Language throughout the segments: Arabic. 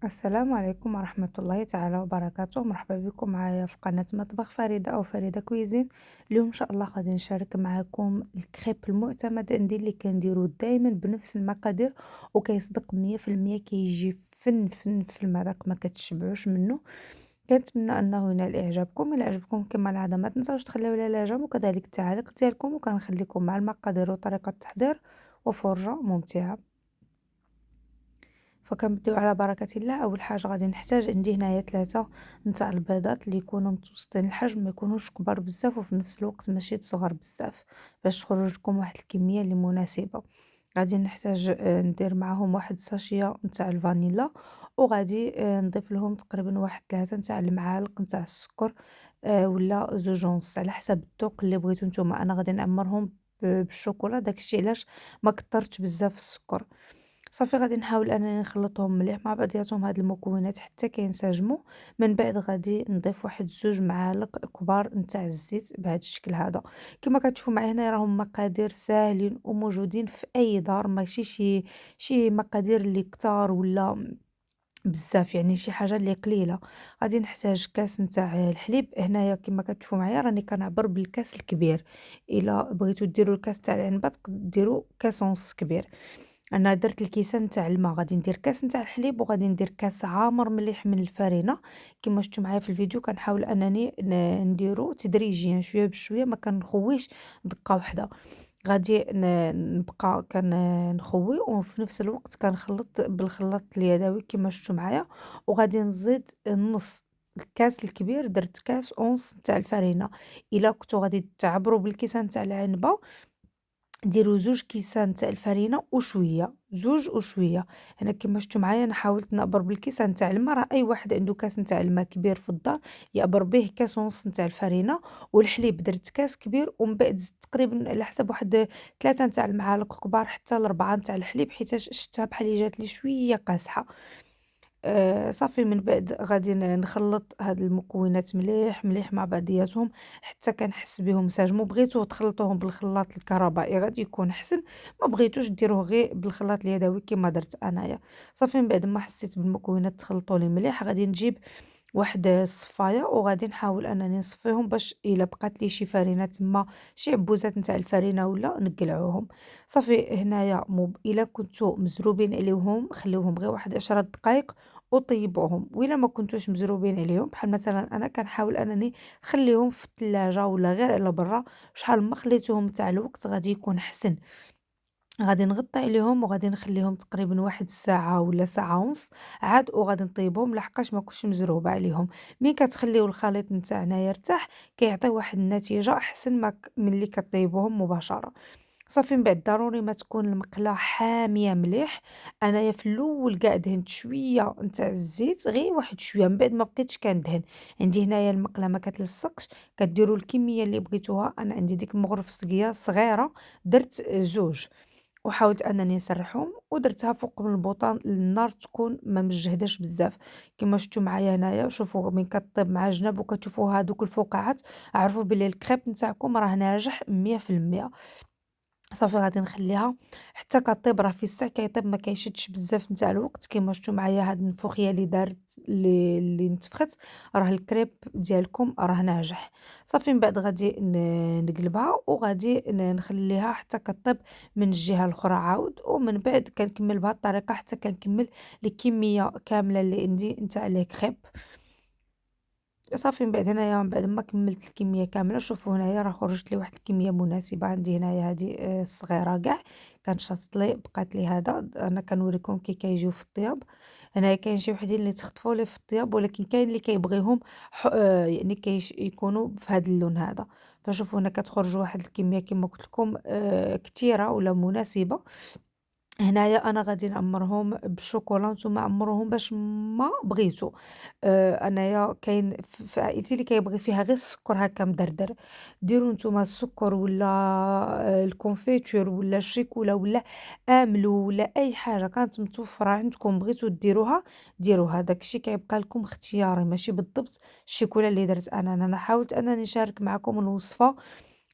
السلام عليكم ورحمة الله تعالى وبركاته. مرحبا بكم معايا في قناة مطبخ فريدة أو فريدة كويزين. اليوم إن شاء الله غادي نشارك معكم الكريب المعتمد عندي اللي كنديرو دايما بنفس المقادير وكيصدق 100% كيجي فن في المذاق ما كتشبعوش منه. كنتمنى أنه ينال إعجابكم. إلا عجبكم كما العادة ما تنساوش تخليو لي الإعجاب وكذلك التعاليق ديالكم، وكنخليكم مع المقادير وطريقة التحضير وفرجة ممتعة. فكنبداو على بركة الله. اول حاجه غادي نحتاج عندي هنايا 3 نتاع البيضات اللي يكونوا متوسطين الحجم، ما يكونوش كبار بزاف وفي نفس الوقت ماشي صغار بزاف، باش تخرج لكم واحد الكميه اللي مناسبه. غادي نحتاج ندير معاهم واحد ساشيه نتاع الفانيلا، وغادي نضيف لهم تقريبا واحد 3 نتاع المعالق نتاع السكر، ولا 2 ونص على حسب الذوق اللي بغيتو نتوما. انا غادي نعمرهم بالشوكولا، داكشي علاش ما كترتش بزاف السكر. صافي غادي نحاول انني نخلطهم مليح مع بعضياتهم هاد المكونات حتى كينسجموا. من بعد غادي نضيف واحد 2 معالق كبار نتاع الزيت بهذا الشكل هذا. كما كتشوفوا معايا هنا راهم مقادير ساهلين وموجودين في اي دار، ماشي شي مقادير اللي كتار ولا بزاف، يعني شي حاجه اللي قليله. غادي نحتاج كاس نتاع الحليب. هنايا كما كتشوفوا معايا راني كنعبر بالكاس الكبير. الا بغيتو ديروا الكاس تاع العنبه تقدروا ديروا كاس ونص كبير. انا درت الكيسان نتاع الماء، غادي ندير كاس نتاع الحليب وغادي ندير كاس عامر مليح من الفرينه. كما شفتوا معايا في الفيديو كنحاول انني نديرو تدريجيا شويه بشويه، ما كنخويش دقه واحده. غادي نبقى كنخوي وفي نفس الوقت كنخلط بالخلاط اليدوي كما شفتوا معايا. وغادي نزيد النص الكاس الكبير، درت كاس ونص تاع الفرينه. الا كنتو غادي تعبروا بالكيسان تاع العنبه ديروا 2 كيسان تاع الفرينة وشوية، 2 وشوية. هنا كيما شفتوا معايا أنا حاولت نأبر بالكيسان تاع الماء، راه أي واحد عنده كاس نتاع الماء كبير في الدار يأبر به كاس ونص نتاع الفرينة. والحليب درت كاس كبير، ومن بعد زدت تقريبا على حسب واحد 3 نتاع المعالق كبار حتى ل4 نتاع الحليب، حيتاش شفتها بحال جات لي شوية قاصحة. صافي من بعد غادي نخلّط هاد المكونات مليح، مليح مع بعضياتهم حتى كنحس بهم انسجموا. بغيتو تخلطوهم بالخلاط الكهربائي غادي يكون أحسن، ما بغيتوش ديروه غير بالخلاط اليدوي كيما درت أنايا. صافي من بعد ما حسيت بالمكونات تخلطوا لي مليح، غادي نجيب واحد الصفاية وغادي نحاول أنني نصفيهم باش إلا بقات لي شي فرينة تما، شي عبوزات نتاع الفرينة ولا نقلعوهم. صافي هنايا إلا كنتو مزروبين عليهم خليوهم غير واحد 10 دقايق وطيبوهم، وإلا ما كنتوش مزروبين عليهم بحال مثلا أنا كنحاول أنني نخليهم في الثلاجة ولا غير على برا. شحال ما خليتوهم تاع الوقت غادي يكون أحسن. غادي نغطي عليهم وغادي نخليهم تقريبا واحد الساعة ولا ساعة ونص عاد، وغادي نطيبهم لحقاش ما كنتش مزروبة عليهم. مين كتخليو الخليط نتاعنا يرتاح كيعطي واحد النتيجة أحسن ما ملي كطيبوهم مباشرة. صافي من بعد ضروري ما تكون المقلة حامية مليح. انايا في الاول كاع دهنت شويه نتاع الزيت، غير واحد شويه، من بعد ما بقيتش كندهن. عندي هنايا المقله ما كتلصقش، كديروا الكميه اللي بغيتوها. انا عندي ديك مغرف صغيره صغيره، درت 2 وحاولت انني نسرحهم ودرتها فوق من البوطان النار تكون ما مجهداش بزاف. كما شفتوا معايا هنايا شوفوا من كطيب مع جناب وكتشوفوا هادوك الفقاعات، عرفوا بلي الكريب نتاعكم راه ناجح 100%. صافي غادي نخليها حتى كطيب، راه في الساع كيطيب ما كيشدش بزاف نتاع الوقت. كيما شفتوا معايا هاد النفوخيه اللي دارت اللي نتفخت، راه الكريب ديالكم راه ناجح. صافي من بعد غادي نقلبها وغادي نخليها حتى كطيب من الجهه الاخرى عاود، ومن بعد كنكمل بهذه الطريقه حتى كنكمل الكميه كامله اللي عندي نتاع لي كريب. صافي من بعد هنايا من بعد ما كملت الكميه كامله شوفوا هنايا راه خرجت لي واحد الكميه مناسبه. عندي هنايا هذه الصغيره كاع كانت شاطت لي، بقات لي هذا. انا كنوريكم كي كيجيو في الطياب. هنايا كاين شي وحدين اللي تخطفوا لي في الطياب، ولكن كاين اللي كيبغيهم يعني يكونوا في هذا اللون هذا. فشوفوا هنا كتخرج واحد الكميه كما قلت لكم كثيره ولا مناسبه. هنايا أنا غادي نعمّرهم بالشوكولا، نتوما عمّروهم باش ما بغيتو. أنايا كاين في عائلتي اللي كيبغي فيها غير السكر هكا مدردر. ديروا نتوما السكر ولا الكونفيتور ولا الشيكولا ولا آملو ولا أي حاجة كانت متوفرة عندكم بغيتو ديروها ديروها، داك الشي كيبقى لكم اختياري ماشي بالضبط الشيكولا اللي درت أنا. أنا حاولت أنني نشارك معكم الوصفة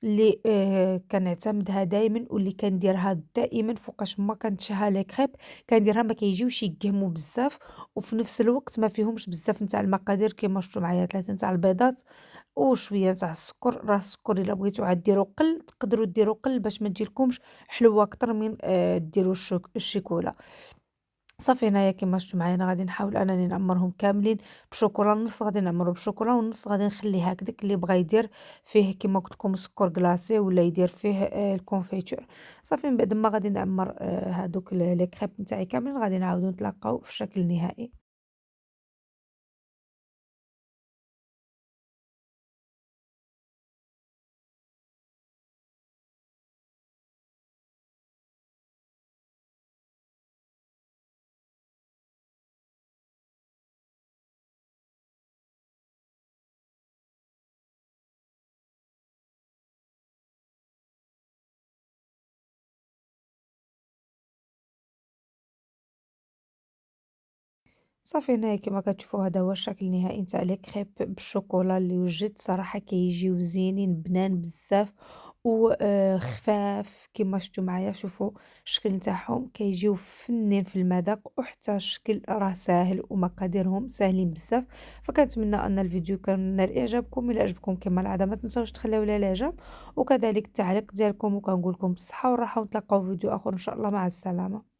اللي كنعتمدها دايما واللي كنديرها دائما فوقاش ما كنتشهى لي كريب. كنديرها ما كيجيوش يقهموا بزاف، وفي نفس الوقت ما فيهمش بزاف نتاع المقادير كيما شفتوا معايا 3 نتاع البيضات وشويه نتاع السكر. راه السكر الا بغيتو عاد ديروا قل تقدروا ديروا قل باش ما تجيلكمش حلوه اكتر من ديروا الشيكولا. صافي هنايا كيما شفتوا معايا انا غادي نحاول انني نعمرهم كاملين بشوكولا. النص غادي نعمرو بشوكولا والنص غادي نخليه هكداك اللي بغى يدير فيه كيما قلت لكم سكر كلاصي ولا يدير فيه الكونفيتور. صافي من بعد ما غادي نعمر هادوك لي كريب نتاعي كاملين غادي نعاودو نتلاقاو في الشكل النهائي. صافي هنايا كيما كتشوفوا هذا هو الشكل النهائي نتاع لي كريب بالشوكولا اللي وجدت صراحة كيجيو زينين بنان بزاف وخفاف كيما شفتوا معايا. شوفوا الشكل نتاعهم كيجيو فنين في المذاق وحتى الشكل راه ساهل ومقاديرهم ساهلين بزاف. فكنتمنى ان الفيديو كان نال اعجابكم. الى عجبكم كما العاده ما تنساوش تخليو لي الاعجاب وكذلك التعليق ديالكم، وكنقول لكم بالصحه والراحه ونتلاقاو في فيديو اخر ان شاء الله. مع السلامه.